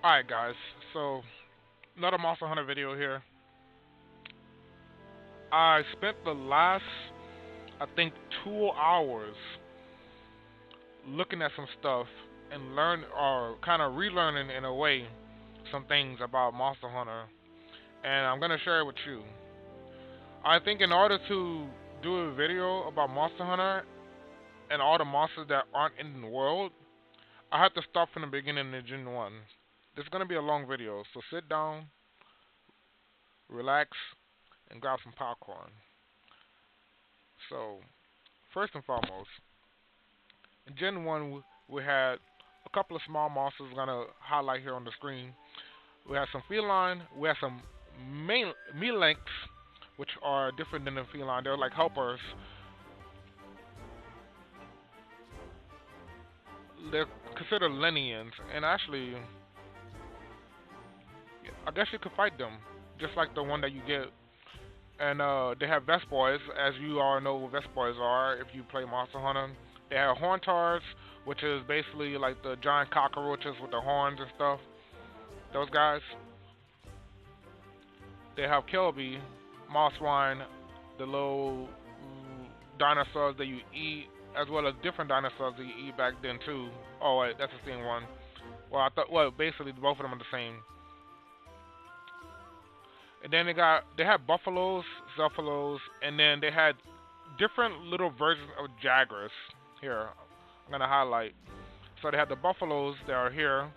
Alright guys, so another Monster Hunter video here. I spent the last, I think, 2 hours looking at some stuff and or kind of relearning in a way, some things about Monster Hunter, and I'm gonna share it with you. I think in order to do a video about Monster Hunter and all the monsters that aren't in the world, I have to start from the beginning in Gen 1. This is gonna be a long video, so sit down, relax, and grab some popcorn. So, first and foremost, in Gen 1, we had a couple of small monsters I'm gonna highlight here on the screen. We had some feline, we had some melinx, which are different than the feline. They're like helpers. They're considered lineans, and actually, I guess you could fight them, just like the one that you get. And they have Vespoids, as you all know what Vespoids are if you play Monster Hunter. They have Horntars, which is basically like the giant cockroaches with the horns and stuff. Those guys. They have Kelby, Mosswine, the little dinosaurs that you eat, as well as different dinosaurs that you eat back then too. Oh wait, that's the same one. Well, basically both of them are the same. And then they had buffaloes, zephylos, and then they had different little versions of jaguars. Here, I'm gonna highlight. So they had the buffaloes that are here.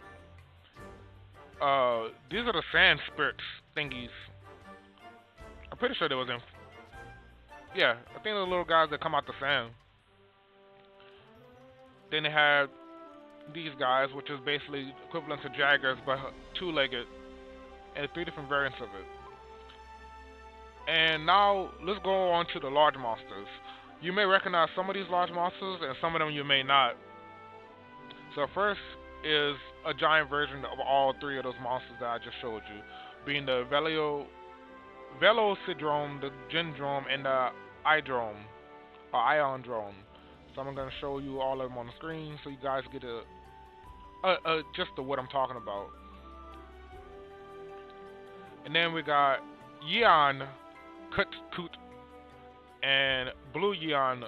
These are the sand spirits thingies. I'm pretty sure they was in. Yeah, I think the little guys that come out the sand. Then they had these guys, which is basically equivalent to jaguars, but two-legged, and three different variants of it. And now let's go on to the large monsters. You may recognize some of these large monsters, and some of them you may not. So first is a giant version of all three of those monsters that I just showed you, being the Velocidrome, the Gendrome, and the Idrome, or Iondrome. So I'm going to show you all of them on the screen so you guys get a gist of what I'm talking about. And then we got Yeon Kutkut and Blue Yeon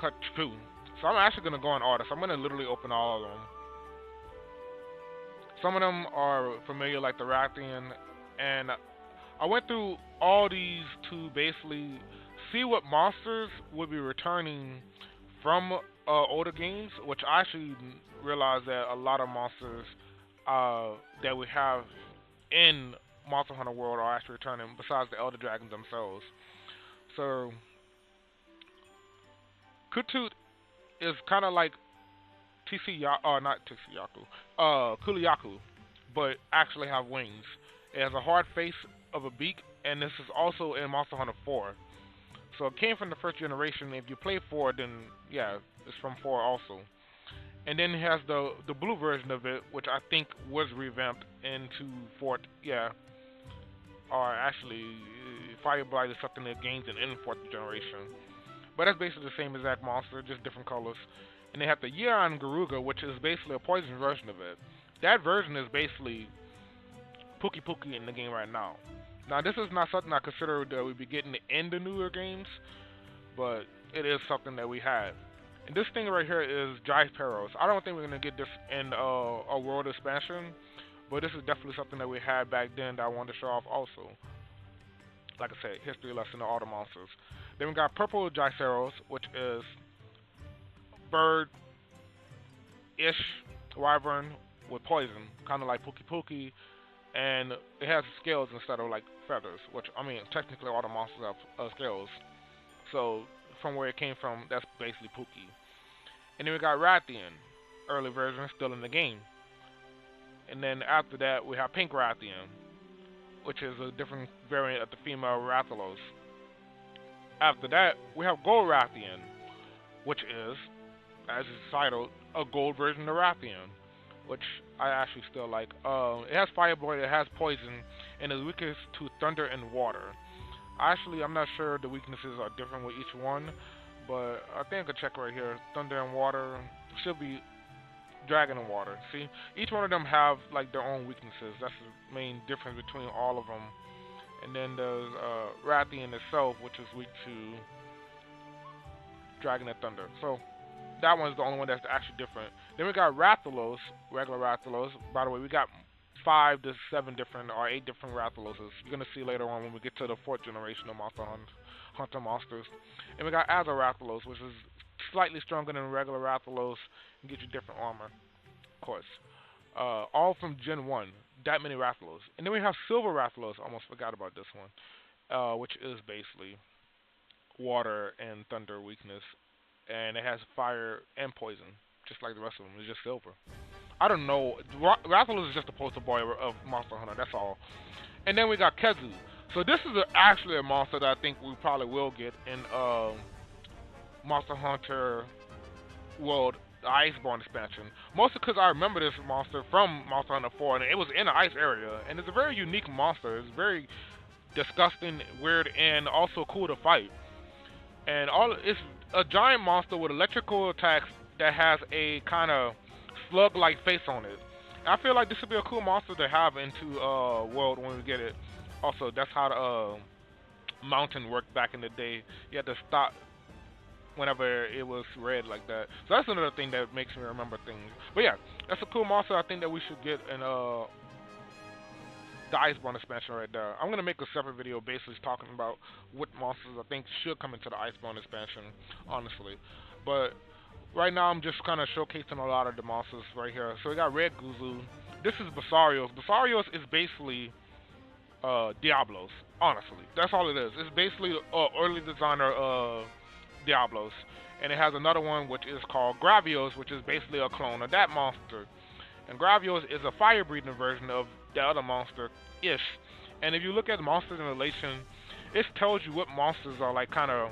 Kutku. So I'm actually going to go in order. So I'm going to literally open all of them. Some of them are familiar, like the Rathian, and I went through all these to basically see what monsters would be returning from older games, which I actually realized that a lot of monsters that we have in Monster Hunter World are actually returning, besides the Elder Dragons themselves. So, Kutut is kind of like not Kuliyaku, but actually have wings. It has a hard face of a beak, and this is also in Monster Hunter 4. So it came from the first generation. If you play 4, then yeah, it's from 4 also. And then it has the blue version of it, which I think was revamped into 4th, yeah. Or actually, Fireblight is something that gains in 4th generation. But that's basically the same exact monster, just different colors. And they have the Yeon Garuga, which is basically a poison version of it. That version is basically Pookie Pookie in the game right now. Now, this is not something I consider that we'd be getting in the newer games, but it is something that we had. And this thing right here is Gyperos. I don't think we're going to get this in a world expansion, but this is definitely something that we had back then that I wanted to show off also. Like I said, history lesson of all the monsters. Then we got Purple Gyceros, which is bird-ish wyvern with poison, kind of like Pookie Pookie, and it has scales instead of like feathers, which, I mean, technically all the monsters have scales. So, from where it came from, that's basically Pookie. And then we got Rathian, early version, still in the game. And then after that, we have Pink Rathian, which is a different variant of the female Rathalos. After that, we have Gold Rathian, which is, as is titled, a gold version of Rathian, which I actually still like. It has Fireblade, it has poison, and is weakest to thunder and water. Actually, I'm not sure the weaknesses are different with each one, but I think I can check right here. Thunder and water should be dragon and water. See, each one of them have like their own weaknesses. That's the main difference between all of them. And then there's Rathian itself, which is weak to dragon and thunder. So that one's the only one that's actually different. Then we got Rathalos, regular Rathalos. By the way, we got 5 to 7 different or 8 different Rathaloses. You're gonna see later on when we get to the 4th generation of Hunter monsters. And we got Azarathalos, which is slightly stronger than regular Rathalos and gives you different armor, of course. All from Gen 1. That many Rathalos. And then we have Silver Rathalos. Almost forgot about this one, which is basically water and thunder weakness, and it has fire and poison, just like the rest of them. It's just silver. I don't know. Rathalos is just a poster boy of Monster Hunter. That's all. And then we got Kezu. So this is actually a monster that I think we probably will get in Monster Hunter World, the Iceborne expansion. Mostly because I remember this monster from Monster Hunter 4, and it was in the ice area. And it's a very unique monster. It's very disgusting, weird, and also cool to fight. And it's a giant monster with electrical attacks that has a kind of slug-like face on it. And I feel like this would be a cool monster to have into World when we get it. Also, that's how the mountain worked back in the day. You had to stop whenever it was red like that. So that's another thing that makes me remember things. But yeah, that's a cool monster I think that we should get in the Iceborne expansion right there. I'm going to make a separate video basically talking about what monsters I think should come into the Iceborne expansion, honestly. But right now I'm just kind of showcasing a lot of the monsters right here. So we got Red Guzu. This is Basarios. Basarios is basically Diablos, honestly. That's all it is. It's basically early designer Diablos. And it has another one which is called Gravios, which is basically a clone of that monster. And Gravios is a fire-breathing version of the other monster-ish. And if you look at monsters in relation, it tells you what monsters are like kind of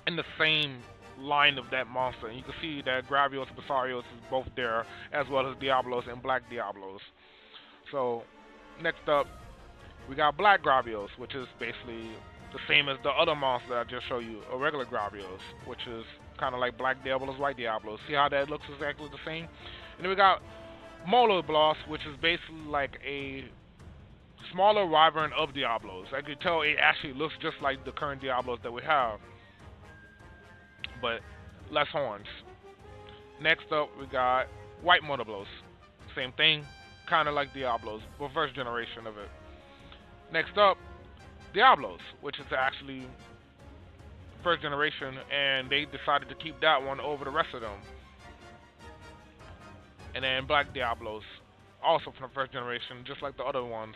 in the same line of that monster. And you can see that Gravios and Basarios is both there, as well as Diablos and Black Diablos. So, next up, we got Black Gravios, which is basically the same as the other monster that I just showed you, a regular Gravios, which is kind of like Black Diablos, White Diablos. See how that looks exactly the same? And then we got Moloblos, which is basically like a smaller wyvern of Diablos. I could tell it actually looks just like the current Diablos that we have, but less horns. Next up, we got White Moloblos. Same thing, kind of like Diablos, but first generation of it. Next up, Diablos, which is actually first generation, and they decided to keep that one over the rest of them. And then Black Diablos, also from the first generation, just like the other ones.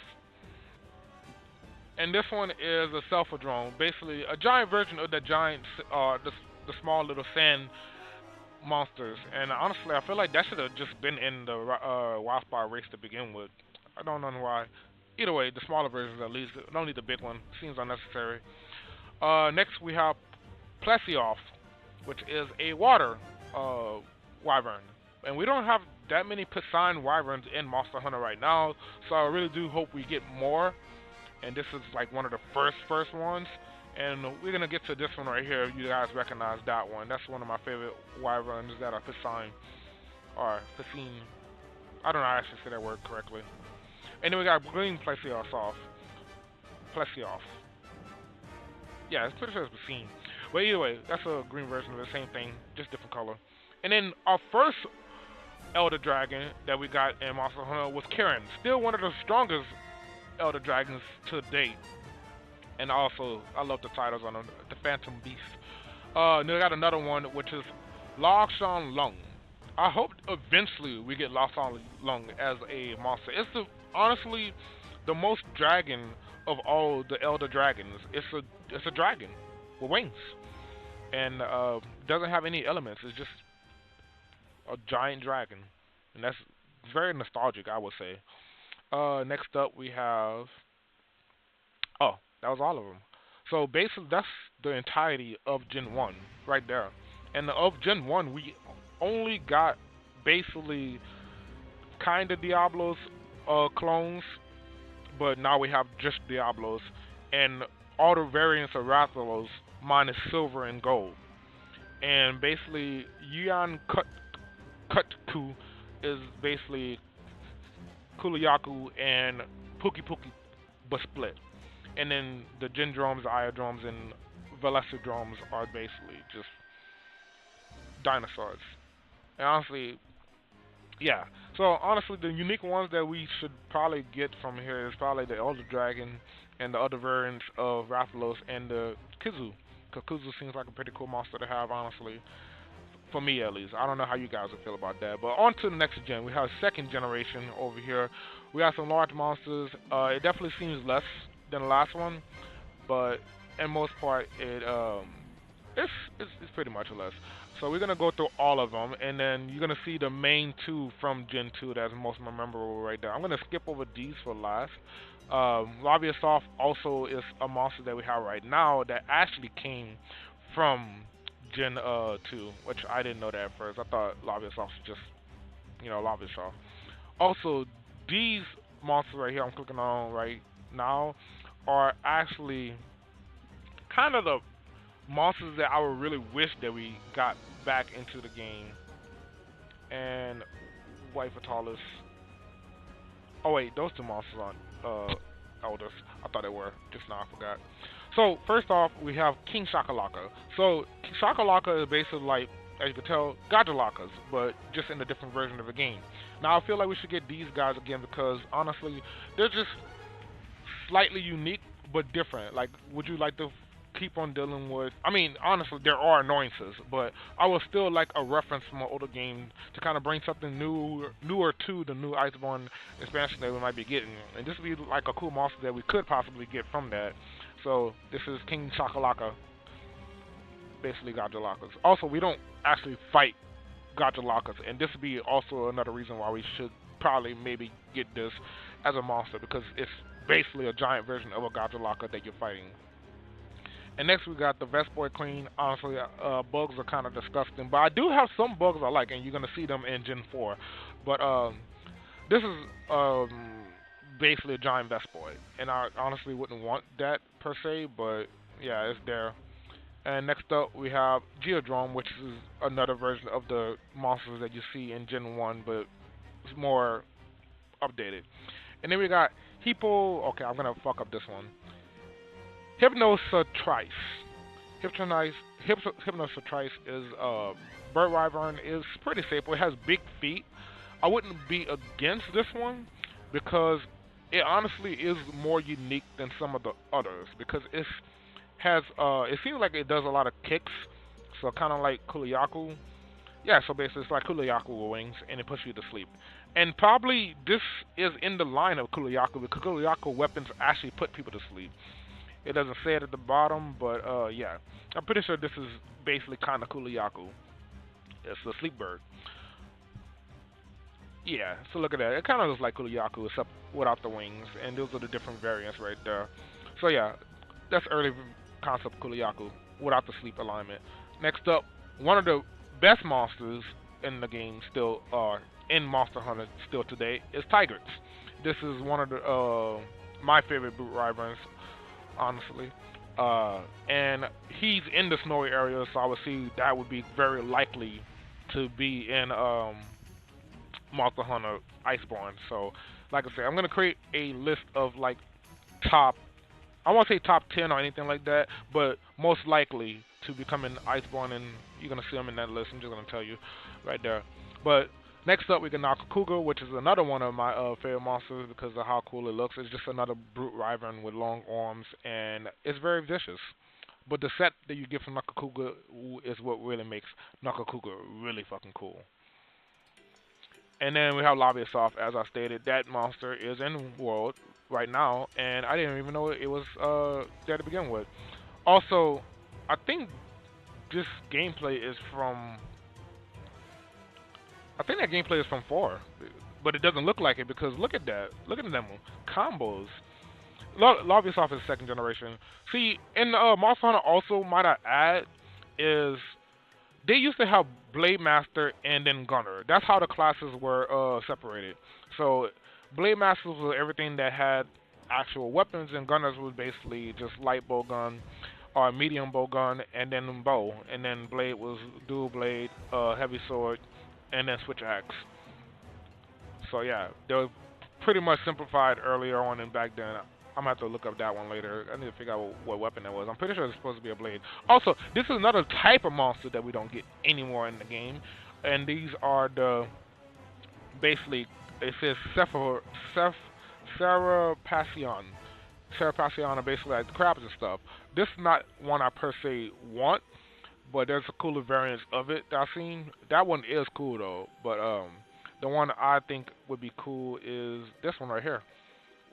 And this one is a Selphadrome, basically a giant version of the giant, the small little sand monsters. And honestly, I feel like that should have just been in the Wildspire race to begin with. I don't know why. Either way, the smaller versions at least. Don't need the big one. Seems unnecessary. Next we have Plesioth, which is a water wyvern. And we don't have that many Piscine wyverns in Monster Hunter right now, so I really do hope we get more. And this is like one of the first ones. And we're gonna get to this one right here. You guys recognize that one. That's one of my favorite wyverns that are Piscine or Piscine. I don't know how I should say that word correctly. And then we got green Plesioth. Yeah, it's pretty sure it's Piscine. But either way, that's a green version of the same thing, just different color. And then our first Elder Dragon that we got in Monster Hunter was Kirin. Still one of the strongest Elder Dragons to date. And also, I love the titles on them, the Phantom Beast. And then we got another one, which is Longshan Lung. I hope eventually we get Longshan Lung as a monster. It's honestly the most dragon of all the Elder Dragons. It's a dragon with wings. And doesn't have any elements. It's just a giant dragon, and that's very nostalgic, I would say. Next up we have, oh, that was all of them. So basically that's the entirety of Gen 1 right there. And of Gen 1 we only got basically kind of Diablos clones, but now we have just Diablos and all the variants of Rathalos minus silver and gold. And basically Yuan Kutku is basically Kulayaku and Puki Puki but split. And then the Gendromes, Iodromes, and Velocidromes are basically just dinosaurs. And honestly, yeah. So honestly, the unique ones that we should probably get from here is probably the Elder Dragon and the other variants of Rathalos and the Kizu. Because Kizu seems like a pretty cool monster to have, honestly. For me, at least. I don't know how you guys would feel about that. But on to the next gen. We have second generation over here. We have some large monsters. It definitely seems less than the last one, but in most part, it's pretty much less. So we're gonna go through all of them, and then you're gonna see the main two from Gen 2 that's most memorable right there. I'm gonna skip over these for last. Labiasoft also is a monster that we have right now that actually came from Gen 2, which I didn't know that at first. I thought Labiasoft was just, Labiasoft. Also, these monsters right here I'm clicking on right now are actually kind of the monsters that I would really wish that we got back into the game. And White Fatalis. Oh wait, those two monsters aren't elders. I thought they were. Just now I forgot. So first off, we have King Shakalaka. So Shakalaka is basically like, as you can tell, Gajalakas, but just in a different version of the game. Now I feel like we should get these guys again because honestly, they're just slightly unique but different. Like, would you like to keep on dealing with? I mean, honestly, there are annoyances, but I would still like a reference from an older game to kind of bring something newer to the new Iceborne expansion that we might be getting, and this would be like a cool monster that we could possibly get from that. So this is King Shakalaka, basically Gajalakas. Also, we don't actually fight Gajalakas, and this would be also another reason why we should probably maybe get this as a monster because it's basically a giant version of a Gajalaka that you're fighting. And next we got the Vespoid Queen. Honestly, bugs are kind of disgusting, but I do have some bugs I like, and you're gonna see them in Gen 4. But this is basically a giant Vespoid, and I honestly wouldn't want that per se, but yeah, it's there. And next up we have Geodrome, which is another version of the monsters that you see in Gen 1, but it's more updated. And then we got Hippo. Okay, I'm gonna fuck up this one. Hypnosatrice. Hypnosatrice is bird wyvern. Is pretty stable. It has big feet. I wouldn't be against this one because it honestly is more unique than some of the others because it has it seems like it does a lot of kicks, so kind of like Kulayaku. Yeah, so basically it's like Kulayaku with wings, and it puts you to sleep. And probably this is in the line of Kulayaku because Kulayaku weapons actually put people to sleep. It doesn't say it at the bottom, but yeah. I'm pretty sure this is basically kind of Kulayaku. It's a sleep bird. Yeah, so look at that. It kind of looks like Kulayaku, except without the wings, and those are the different variants right there. So yeah, that's early concept Kulayaku, without the sleep alignment. Next up, one of the best monsters in the game still in Monster Hunter still today is Tigrex. This is one of the my favorite brute wyverns, honestly. And he's in the snowy area, so I would see that would be very likely to be in Monster Hunter Iceborne. So, like I said, I'm gonna create a list of like top. I won't say top 10 or anything like that, but most likely to become an Iceborne, and you're gonna see them in that list. I'm just gonna tell you right there. But next up, we got Nakakuga, which is another one of my favorite monsters because of how cool it looks. It's just another brute wyvern with long arms, and it's very vicious. But the set that you get from Nakakuga is what really makes Nakakuga really fucking cool. And then we have Labiasoft, as I stated. That monster is in World right now, and I didn't even know it was there to begin with. Also, I think this gameplay is from... I think that gameplay is from 4, but it doesn't look like it because look at that. Look at them combos. Labiasoft is second generation. See, in Monster Hunter also, might I add, is they used to have Blade Master and then Gunner. That's how the classes were separated. So Blade Masters was everything that had actual weapons, and Gunners was basically just light bow gun or medium bow gun, and then bow. And then Blade was dual blade, heavy sword, and then switch axe. So yeah, they were pretty much simplified earlier on and back then. I'm gonna have to look up that one later. I need to figure out what weapon that was. I'm pretty sure it's supposed to be a blade. Also, this is another type of monster that we don't get anymore in the game, and these are the basically it says Serapassion. Serapassion are basically like the crabs and stuff. This is not one I per se want, but there's a cooler variant of it that I've seen. That one is cool though, but the one I think would be cool is this one right here,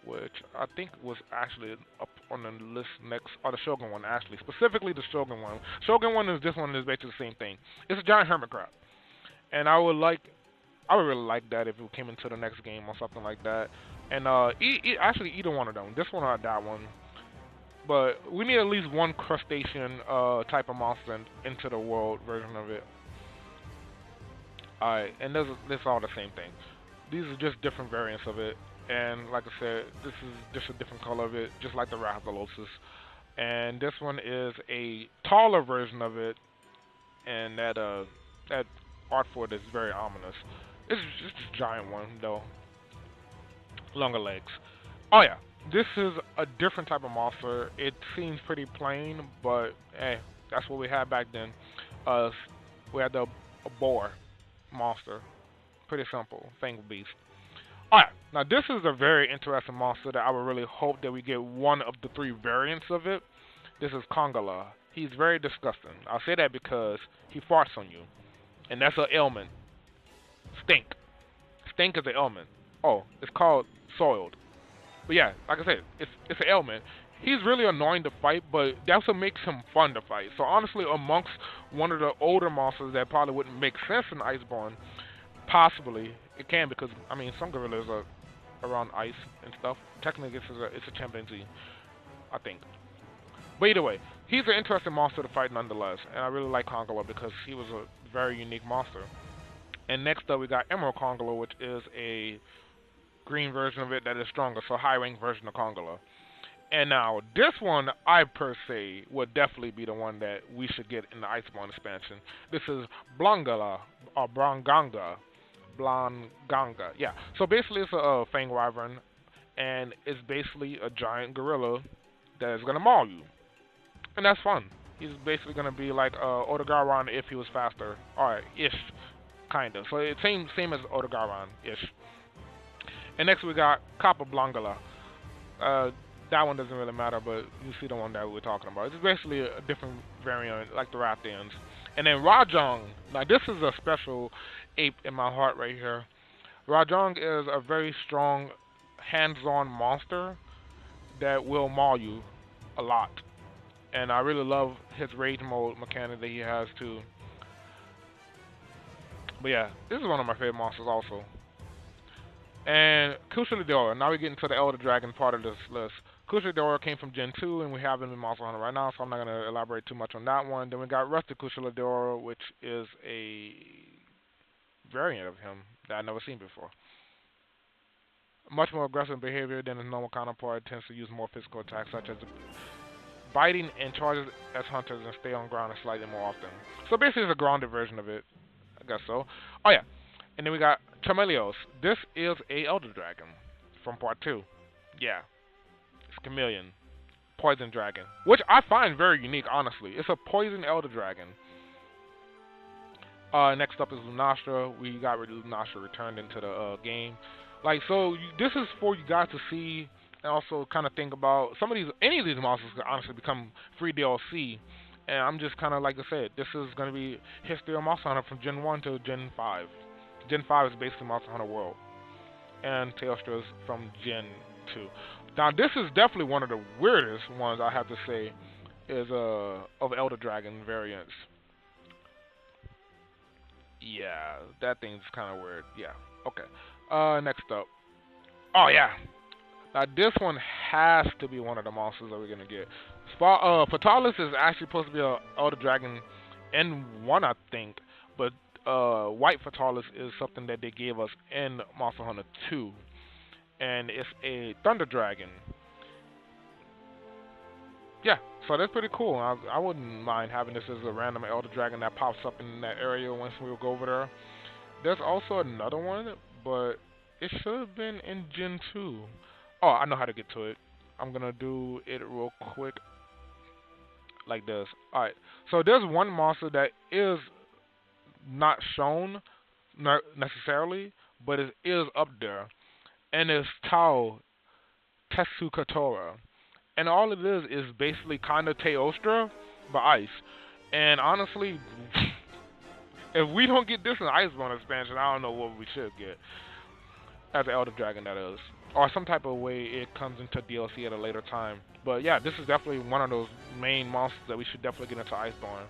which I think was actually up on the list next, or the Shogun one actually, specifically the Shogun one. Shogun one is this one is basically the same thing. It's a giant hermit crab, and I would really like that if it came into the next game or something like that. And actually either one of them, this one or that one. But we need at least one crustacean type of monster into the world version of it. Alright, and this all the same thing. These are just different variants of it. And like I said, this is just a different color of it, just like the Rathallosis. And this one is a taller version of it, and that art for it is very ominous. It's just a giant one though, longer legs. Oh yeah, this is a different type of monster. It seems pretty plain, but hey, that's what we had back then. We had a boar monster, pretty simple, fanged beast. Alright, now this is a very interesting monster that I would really hope that we get one of the 3 variants of it. This is Kongala. He's very disgusting. I'll say that because he farts on you, and that's an ailment. Stink. Stink is an ailment. Oh, it's called soiled. But yeah, like I said, it's an ailment. He's really annoying to fight, but that's what makes him fun to fight. So honestly, amongst one of the older monsters that probably wouldn't make sense in Iceborne, possibly it can, because I mean some gorillas are around ice and stuff. Technically, it's a chimpanzee, I think. But either way, he's an interesting monster to fight nonetheless, and I really like Kongala because he was a very unique monster. And next up, we got Emerald Kongala, which is a green version of it that is stronger, so high rank version of Kongala. And now, this one, I per se, would definitely be the one that we should get in the Iceborne expansion. This is Blangala, or Blanganga. Blanganga, yeah. So basically, it's a fang wyvern, and it's basically a giant gorilla that is going to maul you. And that's fun. He's basically going to be like Odogaron if he was faster. Alright, ish. Kind of. So it's same as Odogaron-ish. And next we got Capablangala. That one doesn't really matter, but you see the one that we're talking about. It's basically a different variant, like the Rathians. And then Rajong. Now this is a special ape in my heart right here. Rajong is a very strong, hands-on monster that will maul you a lot. And I really love his rage mode mechanic that he has too. But yeah, this is one of my favorite monsters also. And Kushilidora. Now we get into the Elder Dragon part of this list. Kushilidora came from Gen 2, and we have him in Monster Hunter right now, so I'm not going to elaborate too much on that one. Then we got Rusted Kushilidora, which is a variant of him that I've never seen before. Much more aggressive behavior than his normal counterpart, tends to use more physical attacks, such as biting and charges as hunters and stay on ground slightly more often. So basically it's a grounded version of it. I guess so. Oh yeah. And then we got Chameleos. This is a Elder Dragon from part 2. Yeah. It's Chameleon. Poison Dragon. Which I find very unique, honestly. It's a poison Elder Dragon. Next up is Lunastra. We got Lunastra returned into the game. Like, so this is for you guys to see and also kind of think about some of these, any of these monsters could honestly become free DLC. And I'm just kind of, like I said, this is going to be history of Monster Hunter from Gen 1 to Gen 5. Gen 5 is basically Monster Hunter World. And Teostra is from Gen 2. Now, this is definitely one of the weirdest ones, I have to say, is of Elder Dragon variants. Yeah, that thing's kind of weird. Yeah, okay. Next up. Oh, yeah. Now, this one has to be one of the monsters that we're going to get. Fatalis is actually supposed to be an Elder Dragon N1, I think. But White Fatalis is something that they gave us in Monster Hunter 2. And it's a Thunder Dragon. Yeah, so that's pretty cool. I wouldn't mind having this as a random Elder Dragon that pops up in that area once we go over there. There's also another one, but It should have been in Gen 2. Oh, I know how to get to it. I'm gonna do it real quick like this. Alright, so there's one monster that is not shown necessarily, but it is up there, and it's Tao Tetsukatora. And all it is basically kind of Teostra, but ice. And honestly, if we don't get this in Iceborne expansion, I don't know what we should get as an Elder Dragon, that is, or some type of way it comes into DLC at a later time. But yeah, this is definitely one of those main monsters that we should definitely get into Iceborne.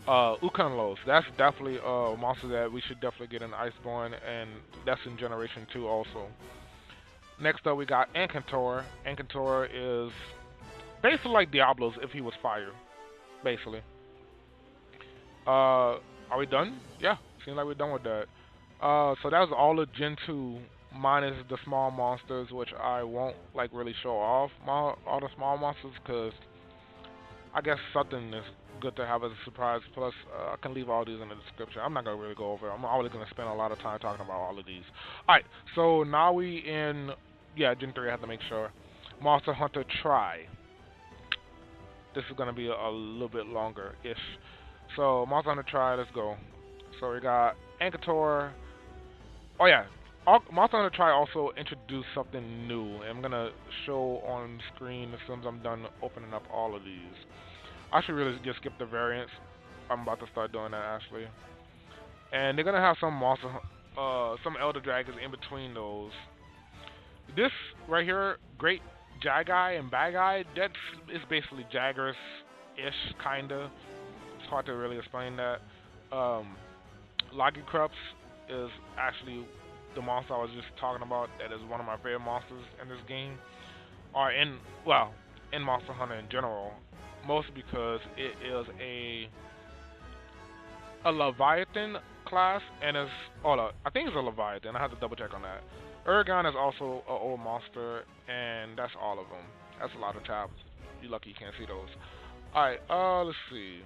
Ukanlos, that's definitely a monster that we should definitely get in Iceborne, and that's in Generation 2 also. Next up, we got Ankantor. Ankantor is basically like Diablos if he was fire, basically. Are we done? Yeah, seems like we're done with that. So that was all of Gen 2 minus the small monsters, which I won't like really show off all the small monsters because I guess something is good to have as a surprise. Plus, I can leave all these in the description. I'm not gonna really go over it. I'm always gonna spend a lot of time talking about all of these. All right, so now we in Gen 3. I have to make sure. Monster Hunter Tri. This is gonna be a little bit longer-ish. So Monster Hunter Tri, let's go. So we got Ankator. Oh yeah, Monster Hunter Tri also introduced something new. I'm gonna show on screen as soon as I'm done opening up all of these. I should really just skip the variants. I'm about to start doing that actually. And they're gonna have some some Elder Dragons in between those. This right here, Great Jagai and Bagai, is basically Jaggers-ish kinda. It's hard to really explain that. Logicrups is actually the monster I was just talking about. That is one of my favorite monsters in this game, or in Monster Hunter in general. Mostly because it is a Leviathan class, and it's I think it's a Leviathan. I have to double check on that. Urgon is also an old monster, and that's all of them. That's a lot of tabs. You're lucky you can't see those. Alright, let's see.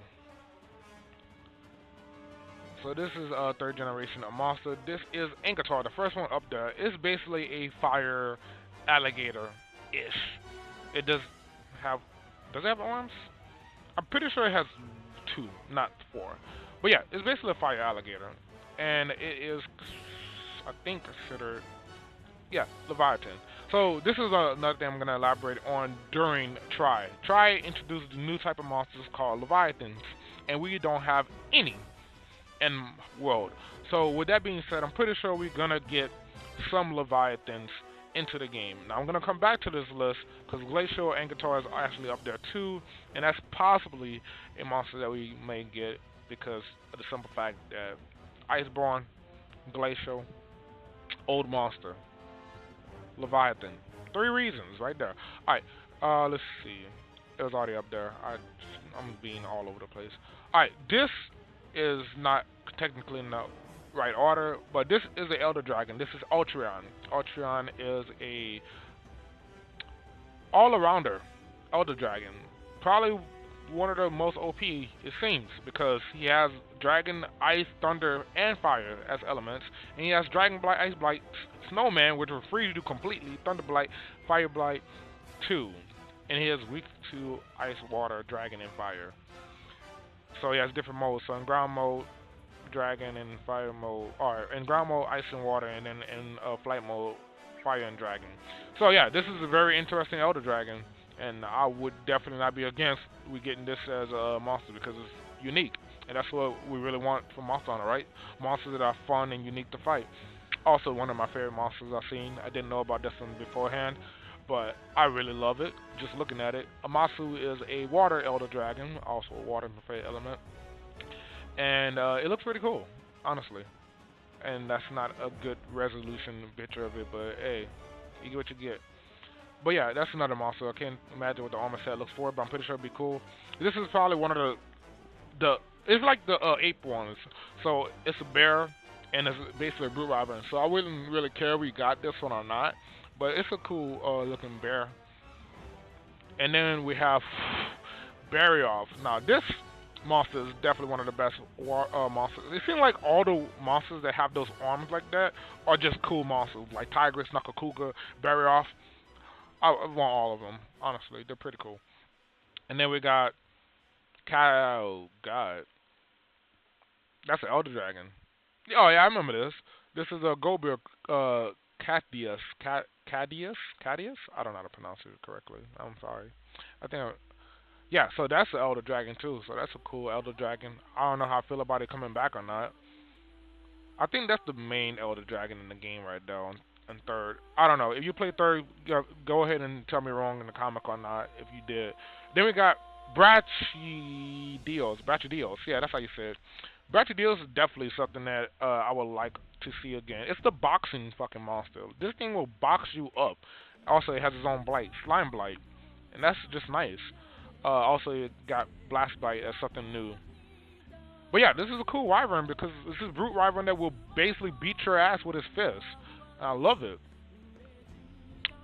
So this is third generation of monster. This is Ankator, the first one up there. It's basically a fire alligator-ish. It does it have arms? I'm pretty sure it has 2, not 4. But yeah, it's basically a fire alligator. And it is, I think, considered, Leviathan. So this is another thing I'm going to elaborate on during Tri. Tri introduced a new type of monsters called Leviathans. And we don't have any in world. So with that being said, I'm pretty sure we're going to get some Leviathans into the game. Now I'm gonna come back to this list because Glacial Ankator is actually up there too, and that's possibly a monster that we may get because of the simple fact that Iceborne, Glacial, old monster, Leviathan. 3 reasons right there. Alright, let's see. It was already up there. I'm being all over the place. Alright, this is not technically in the right order, but this is the Elder Dragon. This is Ultreon. Ultreon is a all-arounder Elder Dragon. Probably one of the most OP, it seems, because he has Dragon, Ice, Thunder, and Fire as elements, and he has Dragon Blight, Ice Blight, Snowman, which will freeze you completely, Thunder Blight, Fire Blight, 2, and he is weak to Ice, Water, Dragon, and Fire. So he has different modes. So in ground mode, Dragon, and fire mode, or in ground mode, Ice and Water, and then in flight mode, Fire and Dragon. So yeah, this is a very interesting Elder Dragon, and I would definitely not be against we getting this as a monster because it's unique, and that's what we really want from Monster Hunter, right? Monsters that are fun and unique to fight. Also, one of my favorite monsters I've seen. I didn't know about this one beforehand, but I really love it. Just looking at it, Amasu is a Water Elder Dragon, also a water favorite element. And it looks pretty cool, honestly. And that's not a good resolution picture of it, but hey, you get what you get. But yeah, that's another monster. I can't imagine what the armor set looks for, but I'm pretty sure it'll be cool. This is probably one of it's like the ape ones. So it's a bear, and it's basically a brute robin. So I wouldn't really care if we got this one or not, but it's a cool looking bear. And then we have Barioth. Now this monster is definitely one of the best monsters. It seems like all the monsters that have those arms like that are just cool monsters, like Tigress, Nakakuga, Barrioff. I want all of them, honestly. They're pretty cool. And then we got Oh God, that's an Elder Dragon. Oh yeah, I remember this. This is a Goldbeard, Cadius, Cadius. I don't know how to pronounce it correctly. I'm sorry. I think yeah. So that's the Elder Dragon too. So that's a cool Elder Dragon. I don't know how I feel about it coming back or not. I think that's the main Elder Dragon in the game right there on third. I don't know. If you play third, go ahead and tell me wrong in the comic or not if you did. Then we got Brachydios. Brachydios. Yeah, that's how you say it. Brachydios is definitely something that I would like to see again. It's the boxing fucking monster. This thing will box you up. Also, it has its own blight, slime blight, and that's just nice. Also, it got blast bite as something new. But yeah, this is a cool wyvern because this is a brute wyvern that will basically beat your ass with his fist. And I love it.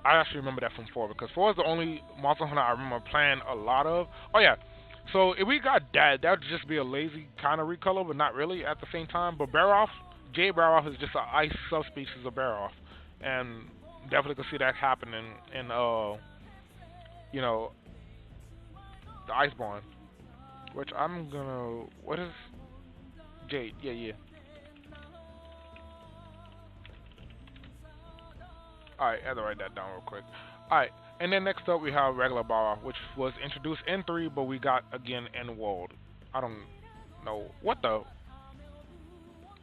I actually remember that from 4 because 4 is the only Monster Hunter I remember playing a lot of. Oh yeah, so if we got that would just be a lazy kind of recolor, but not really at the same time. But Barroth, Jade Barroth is just an ice subspecies of Barroth, and definitely could see that happening in you know, the Iceborne. Which I'm gonna, what is Jade? Yeah, yeah. Alright, I had to write that down real quick. Alright, and then next up we have regular Bara, which was introduced in 3, but we got again in World. I don't know. What the?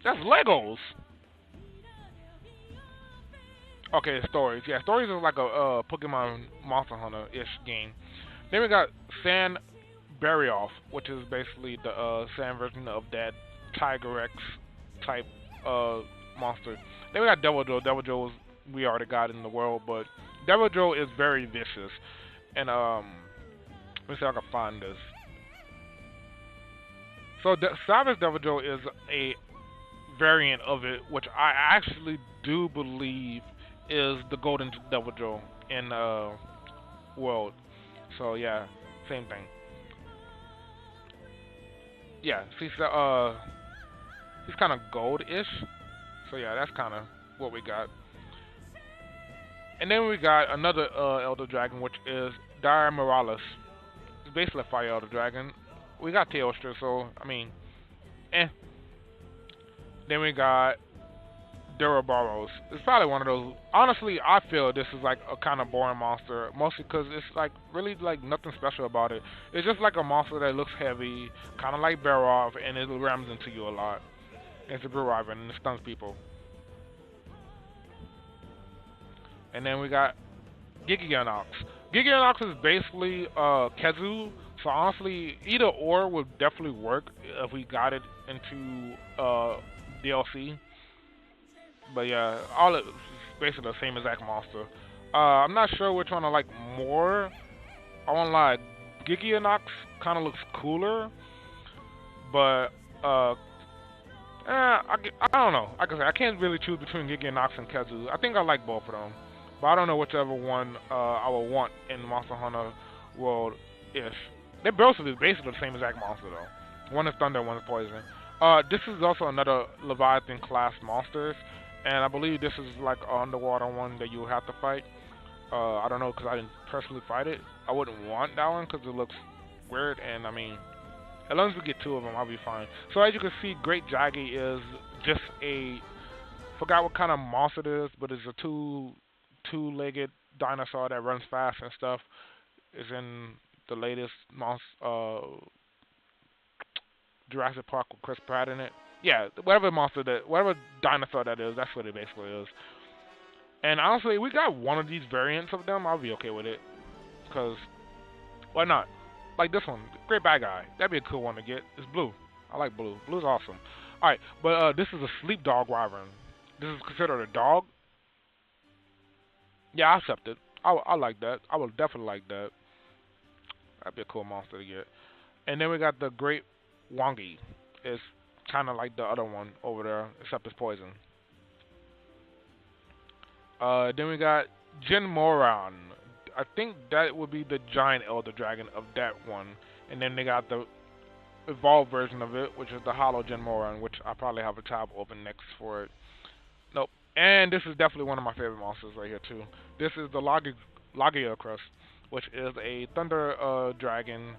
That's Legos! Okay, stories. Yeah, stories is like a Pokemon Monster Hunter-ish game. Then we got Sand Barrioff, which is basically the sand version of that Tiger X type monster. Then we got Devil Joe. Devil Joe is, we already got in the world, but Devil Joe is very vicious. And let me see if I can find this. So Savage Devil Joe is a variant of it, which I actually do believe is the Golden Devil Joe in world. So yeah, same thing. Yeah, he's kind of gold-ish. So yeah, that's kind of what we got. And then we got another Elder Dragon, which is Dire Morales. It's basically a fire Elder Dragon. We got Teostra, so I mean, eh. Then we got Duroboros. It's probably one of those. Honestly, I feel this is like a kind of boring monster, mostly because it's like really like nothing special about it. It's just like a monster that looks heavy, kind of like Barov, and it rams into you a lot. It's a Brute Wyvern and it stuns people. And then we got Giganox. Giganox is basically Kezu. So honestly, either or would definitely work if we got it into DLC. But yeah, all it's basically the same exact monster. I'm not sure which one I like more. I won't lie, Giganox kind of looks cooler, but I don't know. Like I said, I can't really choose between Giganox and Kezu. I think I like both of them, but I don't know whichever one I would want in Monster Hunter World. Ish. They're basically the same exact monster though. One is thunder, one is poison. This is also another Leviathan class monsters, and I believe this is like an underwater one that you have to fight. I don't know because I didn't personally fight it. I wouldn't want that one because it looks weird, and I mean, as long as we get 2 of them, I'll be fine. So as you can see, Great Jaggy is just a, forgot what kind of monster it is, but it's a two-legged dinosaur that runs fast and stuff. It's in the latest Jurassic Park with Chris Pratt in it. Yeah, whatever dinosaur that is, that's what it basically is. And honestly, we got one of these variants of them, I'll be okay with it. Because, why not? Like this one, Great Bad Guy. That'd be a cool one to get. It's blue. I like blue. Blue's awesome. Alright, but this is a sleep dog wyvern. This is considered a dog. Yeah, I accept it. I like that. I would definitely like that. That'd be a cool monster to get. And then we got the Great Wangi. It's kind of like the other one over there, except it's poison. Then we got Jin Moran. I think that would be the giant elder dragon of that one. And then they got the evolved version of it, which is the Hollow Genmoran, which I probably have a tab open next for it. Nope. And this is definitely one of my favorite monsters right here too. This is the Lagiacrus, which is a thunder dragon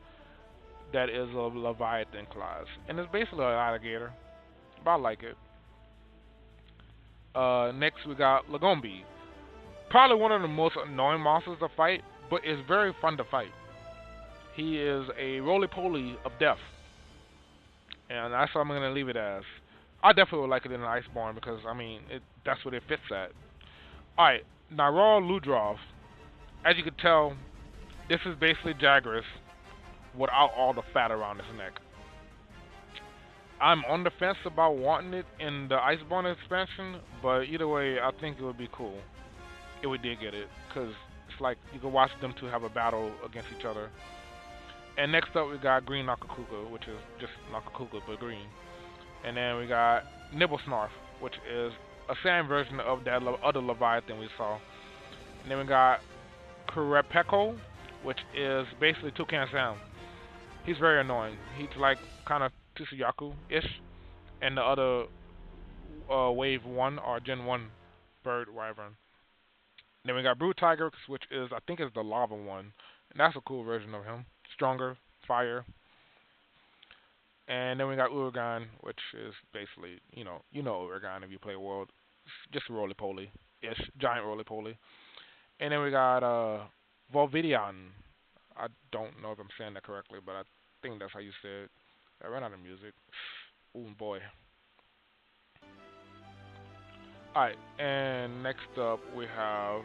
that is a Leviathan class, and it's basically an alligator. But I like it. Next we got Lagombi. Probably one of the most annoying monsters to fight, but it's very fun to fight. He is a roly-poly of death, and that's what I'm gonna leave it as. I definitely would like it in an Iceborne because I mean that's what it fits at. All right, Nara Ludrov. As you can tell, this is basically Jagras without all the fat around his neck. I'm on the fence about wanting it in the Iceborne expansion, but either way, I think it would be cool if we did get it, because it's like you can watch them two have a battle against each other. And next up, we got Green Nakakuga, which is just Nakakuga but green. And then we got Nibblesnarf, which is a sand version of that other Leviathan we saw. And then we got Kurepeko, which is basically Toucan Sam. He's very annoying. He's like kind of Tsuyaku-ish, and the other Wave 1 or Gen 1 bird wyvern. Then we got Brute Tiger, which is, I think is the lava one. And that's a cool version of him. Stronger, fire. And then we got Uragan, which is basically, you know Uragan if you play World. It's just a roly-poly-ish, giant roly-poly. And then we got Volvidian. I don't know if I'm saying that correctly, but I think that's how you say it. I ran out of music. Oh boy. Alright, and next up we have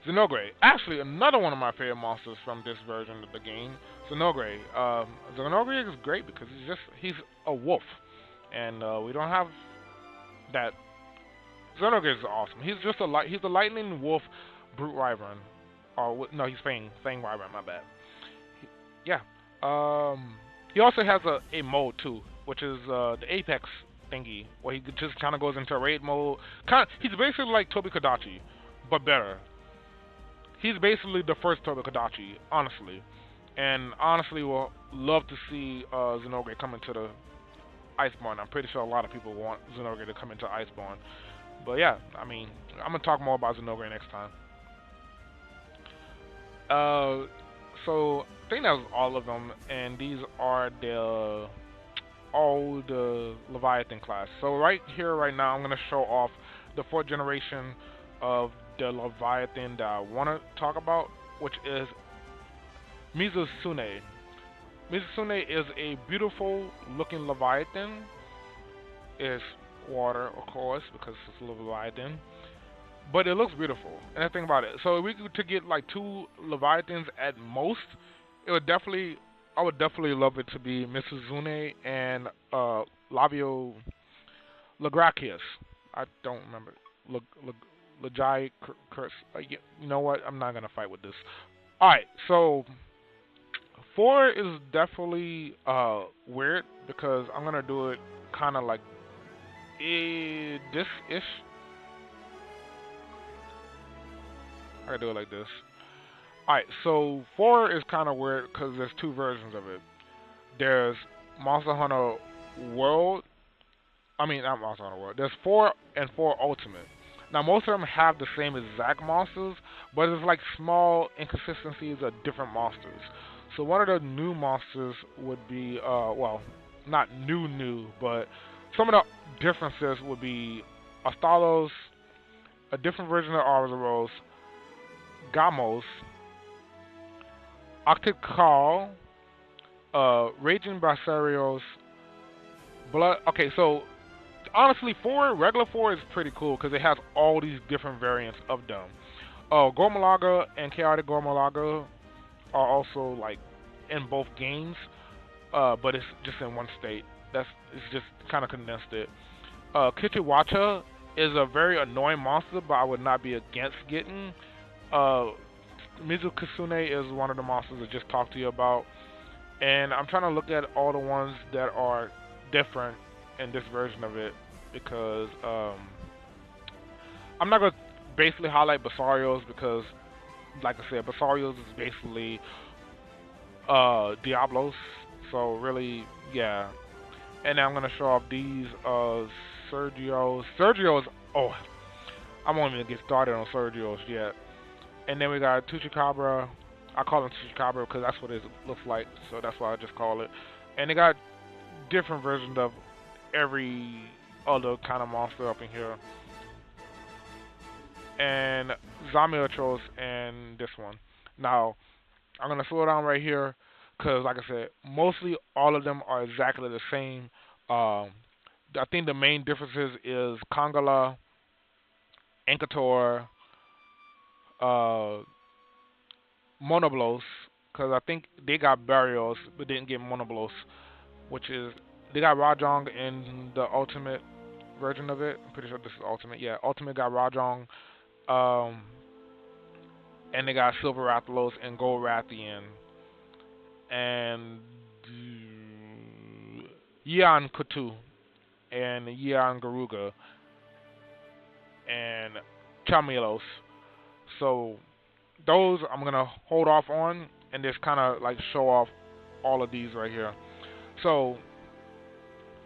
Xenogray. Actually, another one of my favorite monsters from this version of the game, Xenogray. Xenogray is great because he's a wolf, and we don't have that. Xenogray is awesome. He's a lightning wolf brute wyvern. Or no, he's fang wyvern. My bad. Yeah. He also has a mode too, which is the Apex thingy, where he just kind of goes into raid mode. He's basically like Tobi Kadachi, but better. He's basically the first Tobi Kadachi, honestly. And honestly, will love to see Xenogray come into the Iceborne. I'm pretty sure a lot of people want Xenogray to come into Iceborne. But yeah, I mean, I'm gonna talk more about Xenogray next time. So I think that was all of them, and these are all the Leviathan class. So right here, right now, I'm gonna show off the 4th generation of the Leviathan that I want to talk about, which is Mizusune. Mizusune is a beautiful looking Leviathan. It's water, of course, because it's a Leviathan. But it looks beautiful. And the thing about it, so if we could to get like 2 Leviathans at most, I would definitely love it to be Mizusune and Lavio Lagracius. I don't remember. Lajai Curse. You know what? I'm not gonna fight with this. Alright, so 4 is definitely weird because I'm gonna do it kind of like this-ish. I gotta do it like this. Alright, so 4 is kind of weird because there's 2 versions of it. There's Monster Hunter World. I mean, not Monster Hunter World. There's 4 and 4 Ultimate. Now, most of them have the same exact monsters, but it's like small inconsistencies of different monsters. So one of the new monsters would be, well, not new, but some of the differences would be Astalos, a different version of Arzuros, Gamos, Octocall, Raging Basarios, Blood. Okay, so honestly, regular 4 is pretty cool because it has all these different variants of them. Gormalaga and Chaotic Gormalaga are also like in both games, but it's just in one state. It's just kind of condensed it. Kichiwacha is a very annoying monster, but I would not be against getting. Mizukisune is one of the monsters I just talked to you about, and I'm trying to look at all the ones that are different in this version of it because I'm not going to basically highlight Basarios because, like I said, Basarios is basically Diablos, So really, yeah. And now I'm gonna show off these Sergio's. Sergio's. Oh, I won't even get started on Sergio's yet. And then we got Tuchicabra. I call him Tuchicabra because that's what it looks like, so that's why I just call it. And they got different versions of every other kind of monster up in here. And Zamiotros and this one. Now, I'm going to slow down right here because, like I said, mostly all of them are exactly the same. I think the main differences is Kongala, Ankator, uh, Monoblos, because I think they got Barrios but didn't get Monoblos, which is they got Rajong in the ultimate version of it. I'm pretty sure this is ultimate. Yeah, ultimate got Rajong, um, and they got Silver Rathalos and Gold Rathian, and Yeon Kutu, and Yeon Garuga, and Chamilos. So those I'm gonna hold off on and just kind of like show off all of these right here. So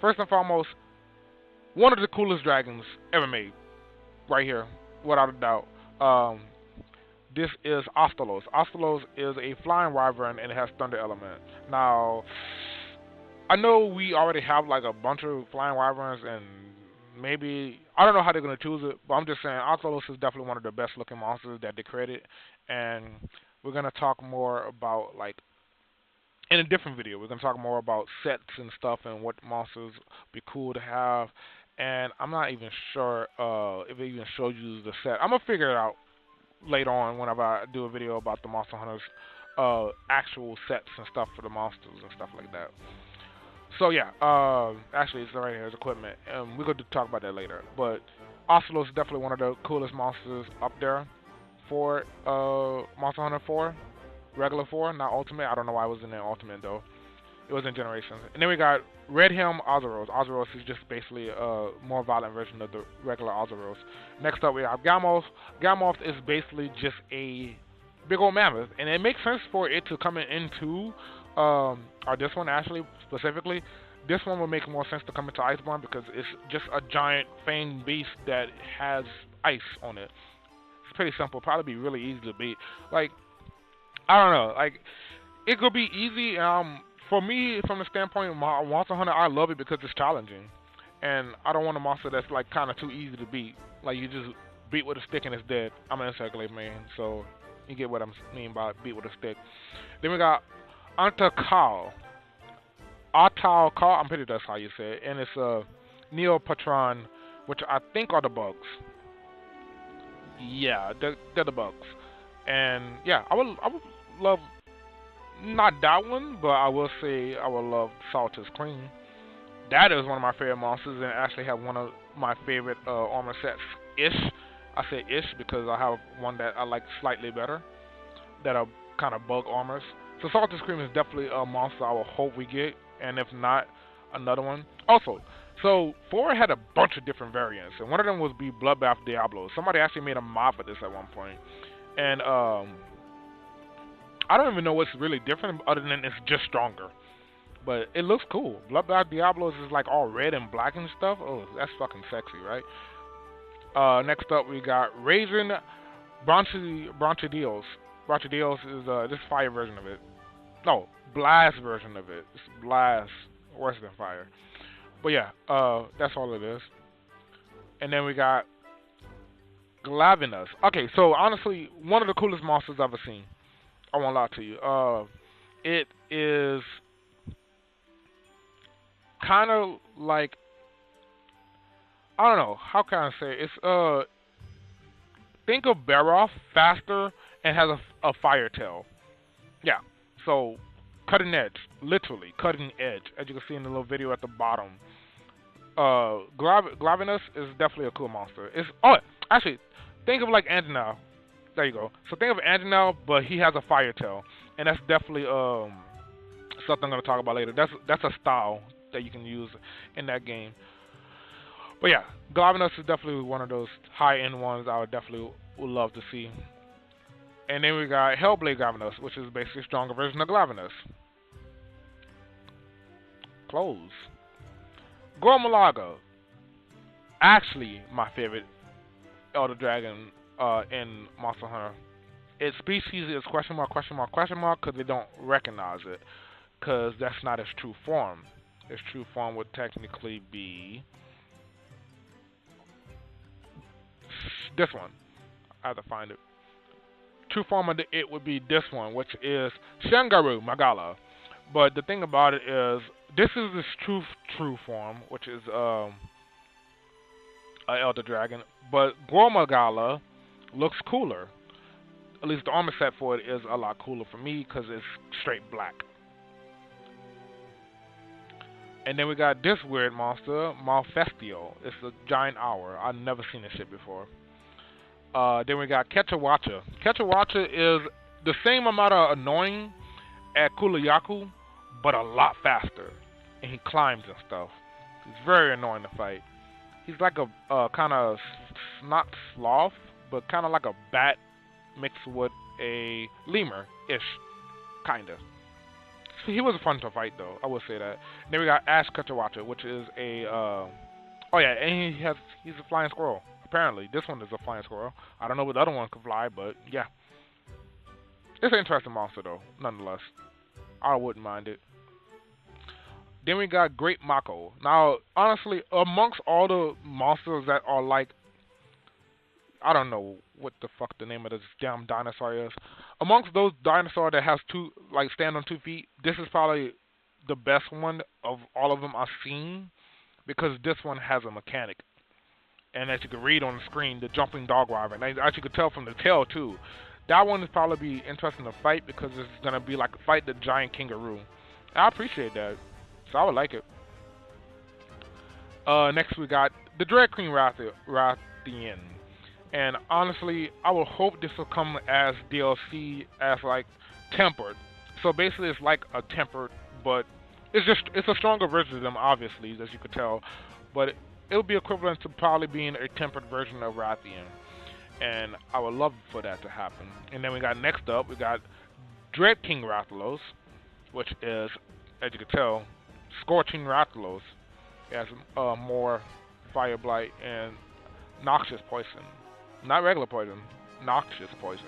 first and foremost, one of the coolest dragons ever made, right here, without a doubt. This is Ostelos. Ostelos is a flying wyvern and it has thunder element. Now, I know we already have like a bunch of flying wyverns and maybe I don't know how they're gonna choose it, but I'm just saying Ostelos is definitely one of the best looking monsters that they created, and we're gonna talk more about like in a different video. We're gonna talk more about sets and stuff and what monsters be cool to have. And I'm not even sure if it even shows you the set. I'm gonna figure it out later on whenever I do a video about the Monster Hunters actual sets and stuff for the monsters and stuff like that. So yeah, actually it's right here, it's equipment, and we're going to talk about that later. But Ocelot is definitely one of the coolest monsters up there for Monster Hunter 4, regular 4, not Ultimate. I don't know why it was in there Ultimate though. It was in Generations. And then we got Red Helm Ozeros. Ozeros is just basically a more violent version of the regular Ozeros. Next up we have Gamoth. Gamoth is basically just a big old mammoth, and it makes sense for it to come into or this one actually specifically. This one will make more sense to come into Iceborne because it's just a giant fanged beast that has ice on it. It's pretty simple, probably be really easy to beat. Like, I don't know, like it could be easy. For me, from the standpoint of Monster Hunter, I love it because it's challenging, and I don't want a monster that's like kind of too easy to beat. Like you just beat with a stick and it's dead. I'm an insect glaive man, so you get what I mean by beat with a stick. Then we got Antakal. Atal Kal, I'm pretty sure that's how you say it, and it's a Neopatron, which I think are the bugs. Yeah, they're the bugs. And yeah, I would love not that one, but I will say I would love Saltus Cream. That is one of my favorite monsters, and actually have one of my favorite armor sets. Ish, I say ish because I have one that I like slightly better, that are kind of bug armors. So Saltus Cream is definitely a monster I will hope we get, and if not, another one. Also, so 4 had a bunch of different variants, and one of them was be Bloodbath Diablo. Somebody actually made a mod for this at one point, and I don't even know what's really different other than it's just stronger. But it looks cool. Bloodbath Diablos is like all red and black and stuff. Oh, that's fucking sexy, right? Next up we got Raisin Bronchidios. Bronchidios is this fire version of it. No, blast version of it. It's blast, worse than fire. But yeah, that's all it is. And then we got Glavinus. Okay, so honestly, one of the coolest monsters I've ever seen. I won't lie to you. It is kind of like, I don't know, how can I say it? It's think of Baroth faster and has a fire tail. Yeah. So cutting edge, literally cutting edge, as you can see in the little video at the bottom. Glavinus is definitely a cool monster. Actually, think of like Angenel. There you go. So think of Angenel, but he has a fire tail, and that's definitely something I'm gonna talk about later. That's a style that you can use in that game. But yeah, Glavinus is definitely one of those high-end ones I would definitely would love to see. And then we got Hellblade Glavinus, which is basically a stronger version of Glavinus. Clothes. Gormalaga. Actually, my favorite Elder Dragon in Monster Hunter. Its species is question mark, question mark, question mark, because they don't recognize it. Because that's not its true form. Its true form would technically be this one. I have to find it. True form of it would be this one, which is Shangaru Magala. But the thing about it is, this is its true form, which is a Elder Dragon. But Gormagala looks cooler. At least the armor set for it is a lot cooler for me because it's straight black. And then we got this weird monster, Malfestio. It's a giant owl. I've never seen this shit before. Then we got Kechawacha. Kechawacha is the same amount of annoying at Kulayaku, but a lot faster. And he climbs and stuff. He's very annoying to fight. He's like a kind of, not sloth, but kind of like a bat mixed with a lemur-ish, kind of. He was fun to fight, though. I will say that. Then we got Ash Kechawacha, which is a, oh yeah, and he's a flying squirrel. Apparently, this one is a flying squirrel. I don't know what the other one can fly, but yeah. It's an interesting monster, though, nonetheless. I wouldn't mind it. Then we got Great Mako. Now, honestly, amongst all the monsters that are like, I don't know what the fuck the name of this damn dinosaur is. Amongst those dinosaurs that has stand on 2 feet, this is probably the best one of all of them I've seen, because this one has a mechanic. And as you can read on the screen, the jumping dog rider. And as you can tell from the tail, too. That one is probably be interesting to fight, because it's going to be like fight the giant kangaroo. And I appreciate that. So I would like it. Next we got the Dread Queen Rathian. And honestly, I would hope this will come as DLC as like tempered. So basically it's like a tempered, but it's a stronger version of them, obviously, as you could tell. But it'll be equivalent to probably being a tempered version of Rathian. And I would love for that to happen. And then we got next up, we got Dread King Rathalos, which is, as you can tell, Scorching Rathalos. It has more Fire Blight and Noxious Poison. Not regular poison, noxious poison.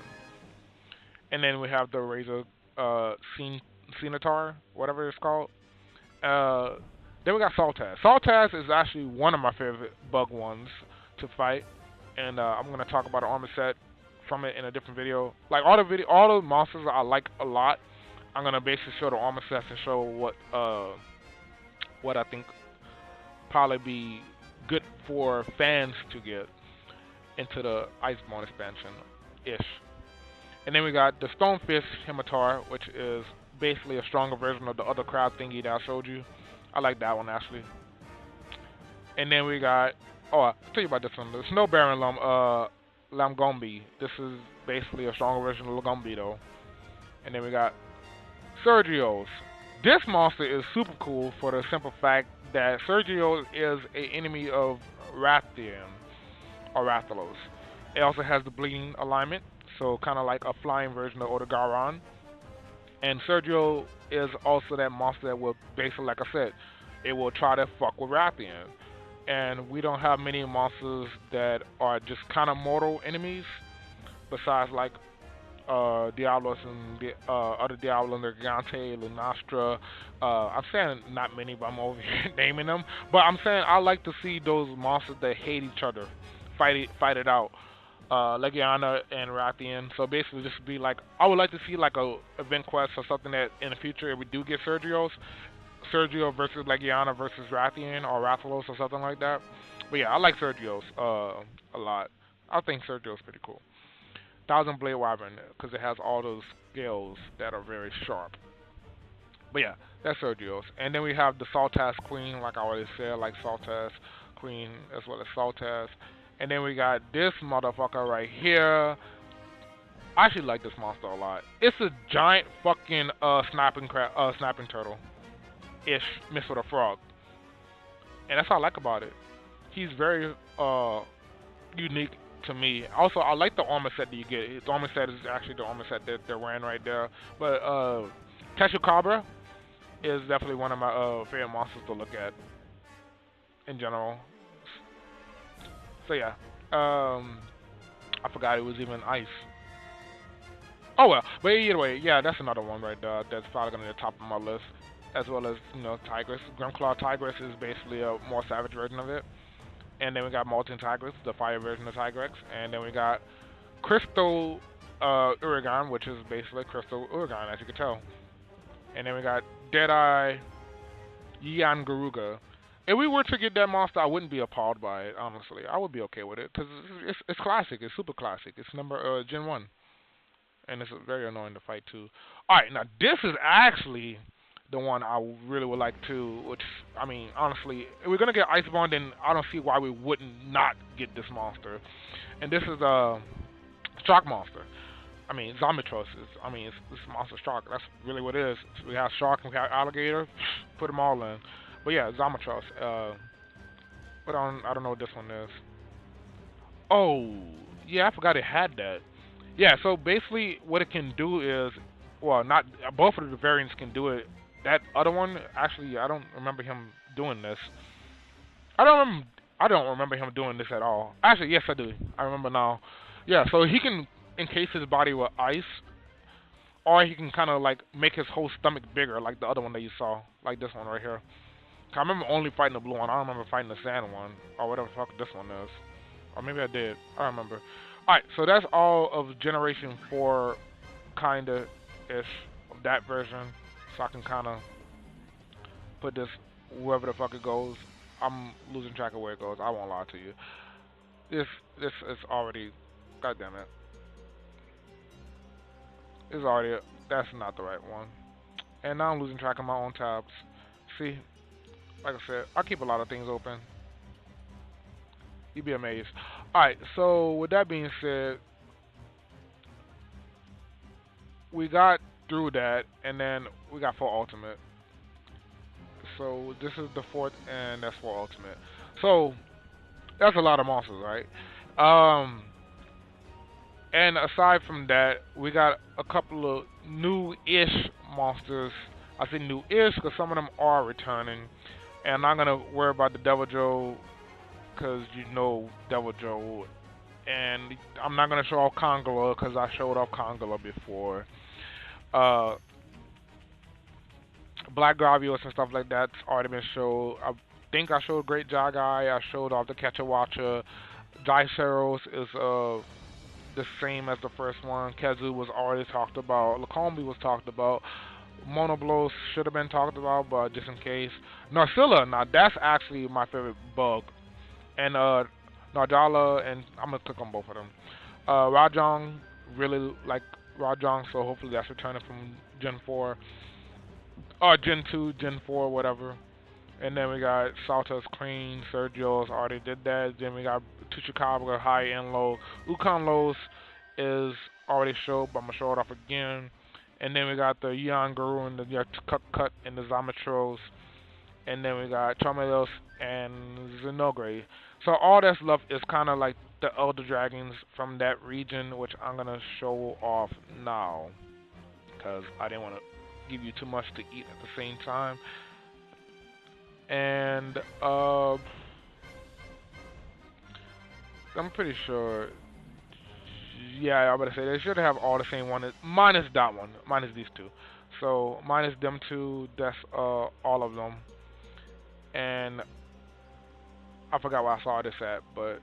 And then we have the Razor Cenotar, whatever it's called. Then we got Saltaz. Saltaz is actually one of my favorite bug ones to fight. And I'm going to talk about the armor set from it in a different video. Like all the monsters I like a lot. I'm going to basically show the armor sets and show what I think probably be good for fans to get into the Iceborne expansion-ish. And then we got the Stonefish Himitar, which is basically a stronger version of the other crab thingy that I showed you. I like that one, actually. And then we got, I'll tell you about this one, the Snow Baron Lamgombi. This is basically a stronger version of Lagombi, though. And then we got Sergio's. This monster is super cool for the simple fact that Sergio is an enemy of Rathian, or Rathalos. It also has the bleeding alignment, so kind of like a flying version of Odogaron. And Sergio is also that monster that will basically, like I said, it will try to fuck with Rathian. And we don't have many monsters that are just kind of mortal enemies, besides like Diablos and the other Diablo, Gigante, Lunastra. I'm saying not many, but I'm over here naming them. But I'm saying I like to see those monsters that hate each other fight it out. Legiana and Rathian. So basically, this would be like, I would like to see like a event quest or something that in the future, if we do get Sergio versus Legiana versus Rathian or Rathalos or something like that. But yeah, I like Sergio's a lot. I think Sergio's pretty cool. Thousand Blade Wyvern, because it has all those scales that are very sharp. But yeah, that's Sergio's. And then we have the Saltaz Queen, like I already said, like Saltaz Queen as well as Saltaz. And then we got this motherfucker right here. I actually like this monster a lot. It's a giant fucking snapping turtle-ish mixed with a frog. And that's what I like about it. He's very unique to me. Also, I like the armor set that you get. The armor set is actually the armor set that they're wearing right there. But Teshukabra, is definitely one of my favorite monsters to look at in general. So yeah, I forgot it was even ice. Oh well, but either way, yeah, that's another one right there. That's probably gonna be the top of my list, as well as Tigress. Grimclaw Tigress is basically a more savage version of it, and then we got Molten Tigress, the fire version of Tigrex, and then we got Crystal Uragan, which is basically Crystal Uragan, as you can tell, and then we got Deadeye Yian Garuga. If we were to get that monster, I wouldn't be appalled by it. Honestly, I would be okay with it because it's classic. It's super classic. It's number Gen 1, and it's very annoying to fight too. All right, now this is actually the one I really would like to. Which I mean, honestly, if we're gonna get Iceborne, then I don't see why we wouldn't not get this monster. And this is a shark monster. I mean, Zombitros is. I mean, it's monster shark. That's really what it is. So we have shark and we have alligator. Put them all in. But yeah, Zombitros. But I don't know what this one is. Oh, yeah, I forgot it had that. Yeah, so basically what it can do is, well, not both of the variants can do it. That other one, actually, I don't remember him doing this. I don't remember him doing this at all. Actually, yes, I do. I remember now. Yeah, so he can encase his body with ice, or he can kind of like make his whole stomach bigger, like the other one that you saw, like this one right here. I remember only fighting the blue one. I don't remember fighting the sand one, or whatever the fuck this one is. Or maybe I did. I don't remember. Alright, so that's all of Generation 4, kinda ish, of that version. So I can kinda put this wherever the fuck it goes. I'm losing track of where it goes. I won't lie to you. This is already, god damn it. It's already, that's not the right one. And now I'm losing track of my own tabs. See, like I said, I keep a lot of things open. You'd be amazed. Alright, so with that being said, we got through that, and then we got 4 Ultimate. So this is the 4th, and that's 4 Ultimate. So that's a lot of monsters, right? And aside from that, we got a couple of new-ish monsters. I say new-ish because some of them are returning. And I'm not going to worry about the Devil Joe because you know Devil Joe. And I'm not going to show off Kongula because I showed off Kongula before. Black Gravios and stuff like that's already been showed. I think I showed Great Jagai. I showed off the Catchawacha. Diceros is the same as the first one. Kazu was already talked about. Lacombe was talked about. Monoblos should have been talked about, but just in case. Narcilla, now that's actually my favorite bug. And Nardala, and I'm gonna click on both of them. Rajang, really like Rajang, so hopefully that's returning from Gen 4. Or Gen 2, Gen 4, whatever. And then we got Salta's Queen, Sergio's already did that. Then we got Tuchukabra, High and Low. Ukonlos is already showed, but I'm gonna show it off again. And then we got the Yan Guru and the Cut and the Zamatros. And then we got Charmelos and Zenogre. So all that's left is kind of like the Elder Dragons from that region, which I'm gonna show off now, because I didn't want to give you too much to eat at the same time. And I'm pretty sure, yeah, I'm gonna say they should have all the same one, minus that one, minus these two. So minus them two, that's all of them. And I forgot where I saw this at, but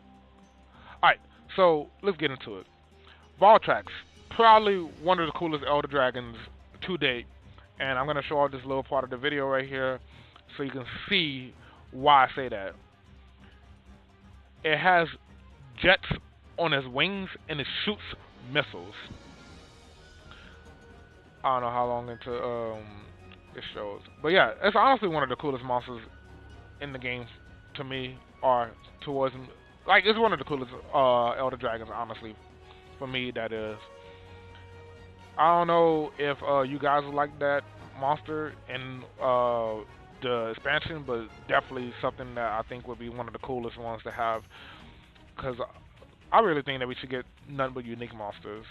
alright, so let's get into it. Voltrax, probably one of the coolest Elder Dragons to date. And I'm going to show off this little part of the video right here so you can see why I say that. It has jets on its wings and it shoots missiles. I don't know how long into it shows. But yeah, it's honestly one of the coolest monsters in the game to me, or towards, like, it's one of the coolest Elder Dragons, honestly, for me, that is. I don't know if you guys would like that monster in the expansion, but definitely something that I think would be one of the coolest ones to have, because I really think that we should get nothing but unique monsters.